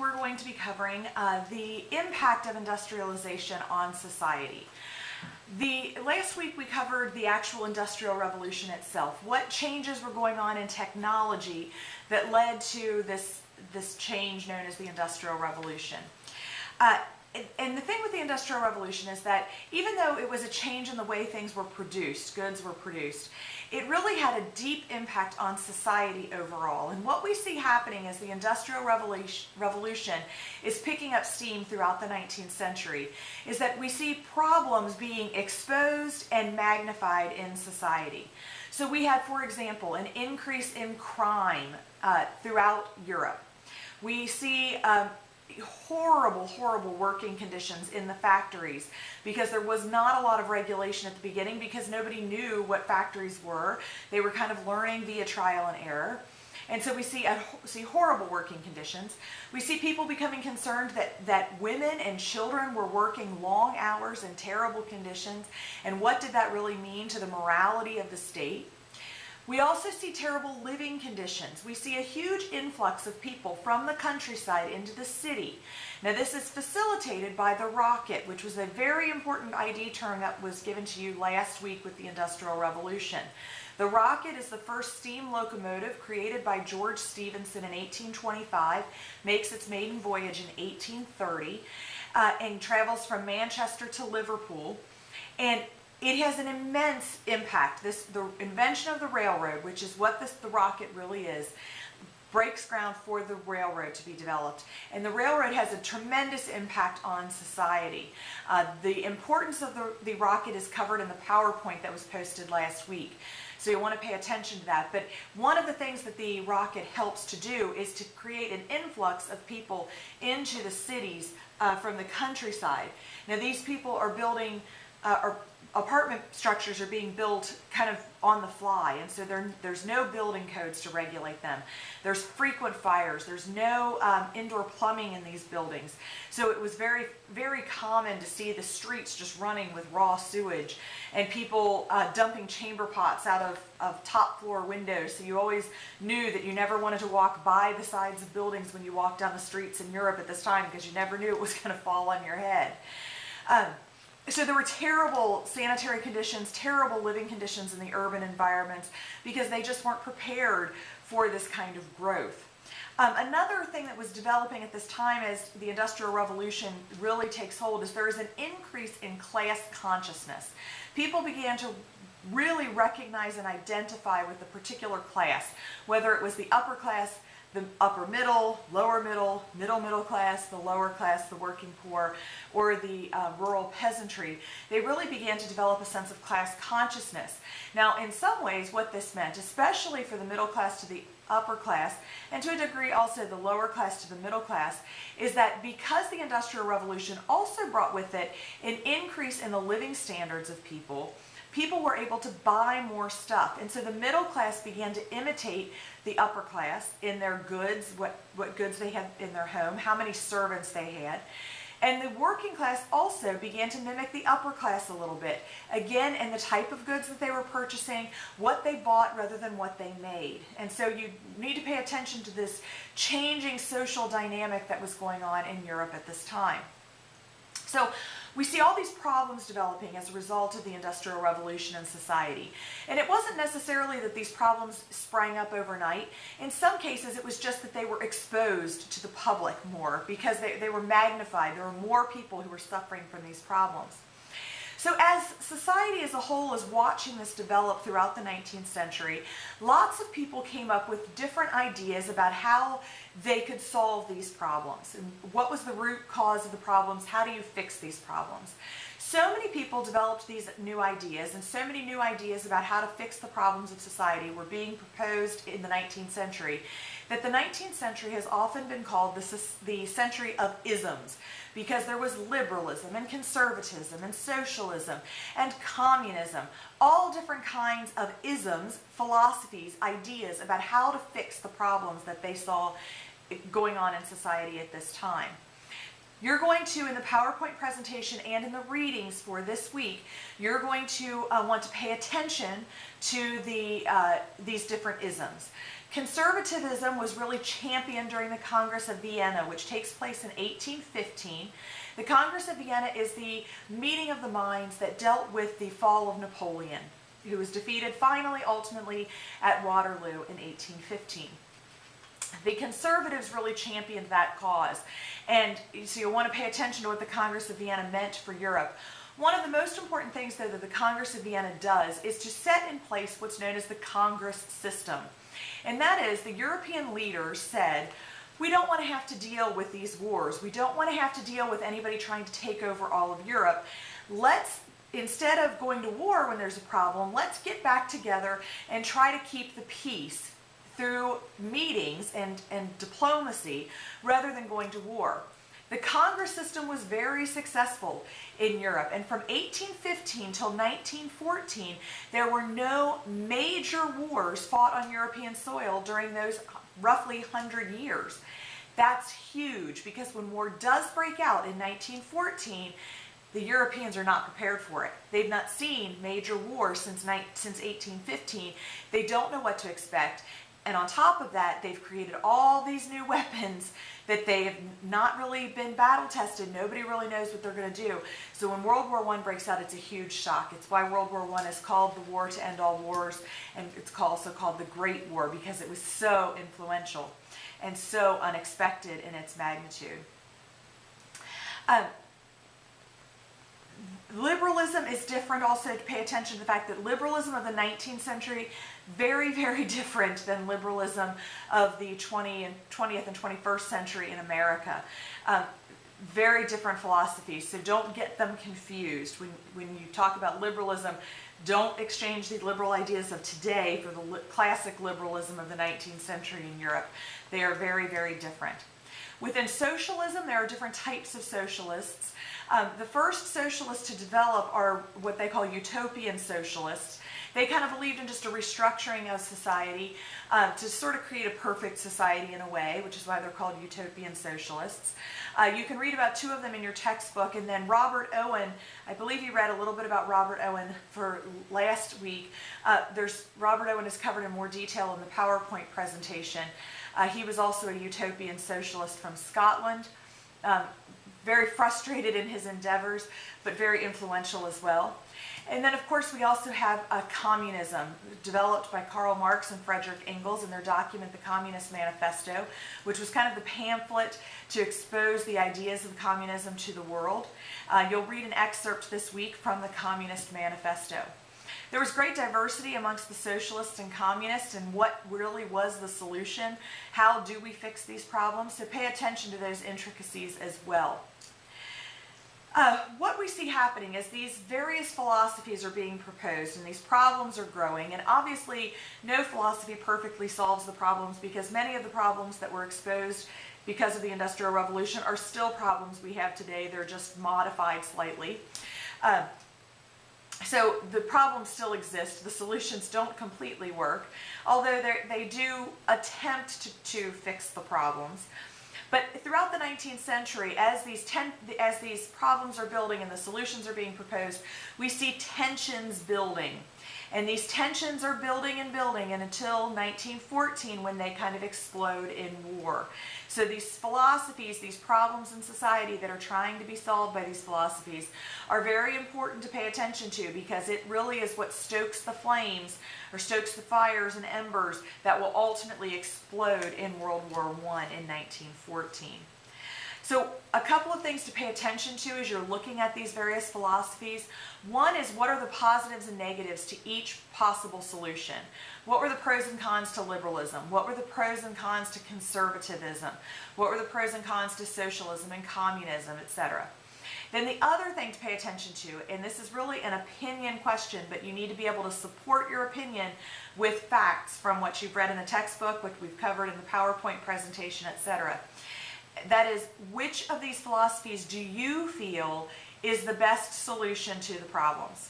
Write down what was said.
we're going to be covering the impact of industrialization on society. Last week we covered the actual Industrial Revolution itself, what changes were going on in technology that led to this change known as the Industrial Revolution. And the thing with the Industrial Revolution is that even though it was a change in the way things were produced, goods were produced, it really had a deep impact on society overall. And what we see happening as the Industrial Revolution is picking up steam throughout the 19th century is that we see problems being exposed and magnified in society. So we had, for example, an increase in crime throughout Europe. We see horrible working conditions in the factories because there was not a lot of regulation at the beginning because nobody knew what factories were. They were kind of learning via trial and error. And so we see horrible working conditions. We see people becoming concerned that women and children were working long hours in terrible conditions. And what did that really mean to the morality of the state? We also see terrible living conditions. We see a huge influx of people from the countryside into the city. Now this is facilitated by the rocket, which was a very important ID term that was given to you last week with the Industrial Revolution. The rocket is the first steam locomotive created by George Stephenson in 1825, makes its maiden voyage in 1830, and travels from Manchester to Liverpool. And it has an immense impact. The invention of the railroad, which is what the rocket really is, breaks ground for the railroad to be developed. And the railroad has a tremendous impact on society. The importance of the rocket is covered in the PowerPoint that was posted last week. So you want to pay attention to that. But one of the things that the rocket helps to do is to create an influx of people into the cities from the countryside. Now these people are building apartment structures are being built kind of on the fly, and so there's no building codes to regulate them. There's frequent fires. There's no indoor plumbing in these buildings. So it was very common to see the streets just running with raw sewage and people dumping chamber pots out of top floor windows. So you always knew that you never wanted to walk by the sides of buildings when you walked down the streets in Europe at this time because you never knew it was going to fall on your head. So there were terrible sanitary conditions, terrible living conditions in the urban environments because they just weren't prepared for this kind of growth. Another thing that was developing at this time as the Industrial Revolution really takes hold is there is an increase in class consciousness. People began to really recognize and identify with a particular class, whether it was the upper class, the upper middle, lower middle, middle class, the lower class, the working poor, or the rural peasantry. They really began to develop a sense of class consciousness. Now, in some ways, what this meant, especially for the middle class to the upper class, and to a degree also the lower class to the middle class, is that because the Industrial Revolution also brought with it an increase in the living standards of people, people were able to buy more stuff. And so the middle class began to imitate the upper class in their goods, what goods they had in their home, how many servants they had. And the working class also began to mimic the upper class a little bit. Again, in the type of goods that they were purchasing, what they bought rather than what they made. And so you need to pay attention to this changing social dynamic that was going on in Europe at this time. So we see all these problems developing as a result of the Industrial Revolution in society. And it wasn't necessarily that these problems sprang up overnight. In some cases, it was just that they were exposed to the public more because they were magnified. There were more people who were suffering from these problems. So as society as a whole is watching this develop throughout the 19th century, lots of people came up with different ideas about how they could solve these problems. And what was the root cause of the problems? How do you fix these problems? So many people developed these new ideas, and so many new ideas about how to fix the problems of society were being proposed in the 19th century that the 19th century has often been called the century of isms, because there was liberalism and conservatism and socialism and communism, all different kinds of isms, philosophies, ideas about how to fix the problems that they saw going on in society at this time. You're going to, in the PowerPoint presentation and in the readings for this week, you're going to want to pay attention to these different isms. Conservatism was really championed during the Congress of Vienna, which takes place in 1815. The Congress of Vienna is the meeting of the minds that dealt with the fall of Napoleon, who was defeated finally, ultimately, at Waterloo in 1815. The conservatives really championed that cause, and so you'll want to pay attention to what the Congress of Vienna meant for Europe. One of the most important things, though, that the Congress of Vienna does is to set in place what's known as the Congress system. And that is, the European leaders said, we don't want to have to deal with these wars. We don't want to have to deal with anybody trying to take over all of Europe. Let's, instead of going to war when there's a problem, let's get back together and try to keep the peace through meetings and diplomacy rather than going to war. The Congress system was very successful in Europe, and from 1815 till 1914, there were no major wars fought on European soil during those roughly 100 years. That's huge, because when war does break out in 1914, the Europeans are not prepared for it. They've not seen major wars since 1815. They don't know what to expect. And on top of that, they've created all these new weapons that they have not really been battle tested. Nobody really knows what they're going to do. So when World War I breaks out, it's a huge shock. It's why World War I is called the war to end all wars, and it's also called the Great War, because it was so influential and so unexpected in its magnitude. Liberalism is different also. To pay attention to the fact that liberalism of the 19th century, very, very different than liberalism of the 20th and 21st century in America. Very different philosophies, so don't get them confused. When you talk about liberalism, don't exchange the liberal ideas of today for the classic liberalism of the 19th century in Europe. They are very, very different. Within socialism, there are different types of socialists. The first socialists to develop are what they call utopian socialists. They kind of believed in just a restructuring of society to sort of create a perfect society in a way, which is why they're called utopian socialists. You can read about two of them in your textbook, and then Robert Owen, I believe you read a little bit about Robert Owen for last week. Robert Owen is covered in more detail in the PowerPoint presentation. He was also a utopian socialist from Scotland. Very frustrated in his endeavors, but very influential as well. And then, of course, we also have communism, developed by Karl Marx and Frederick Engels in their document, The Communist Manifesto, which was kind of the pamphlet to expose the ideas of communism to the world. You'll read an excerpt this week from the Communist Manifesto. There was great diversity amongst the socialists and communists, and what really was the solution. How do we fix these problems? So pay attention to those intricacies as well. What we see happening is these various philosophies are being proposed, and these problems are growing, and obviously no philosophy perfectly solves the problems, because many of the problems that were exposed because of the Industrial Revolution are still problems we have today. They're just modified slightly. So the problems still exist. The solutions don't completely work, although they do attempt to fix the problems. But throughout the 19th century, as these problems are building and the solutions are being proposed, we see tensions building. And these tensions are building and building, and until 1914, when they kind of explode in war. So these philosophies, these problems in society that are trying to be solved by these philosophies are very important to pay attention to, because it really is what stokes the flames, or stokes the fires and embers that will ultimately explode in World War I in 1914. So a couple of things to pay attention to as you're looking at these various philosophies. One is, what are the positives and negatives to each possible solution? What were the pros and cons to liberalism? What were the pros and cons to conservatism? What were the pros and cons to socialism and communism, etc.? Then the other thing to pay attention to, and this is really an opinion question, but you need to be able to support your opinion with facts from what you've read in the textbook, what we've covered in the PowerPoint presentation, etc. That is, which of these philosophies do you feel is the best solution to the problems?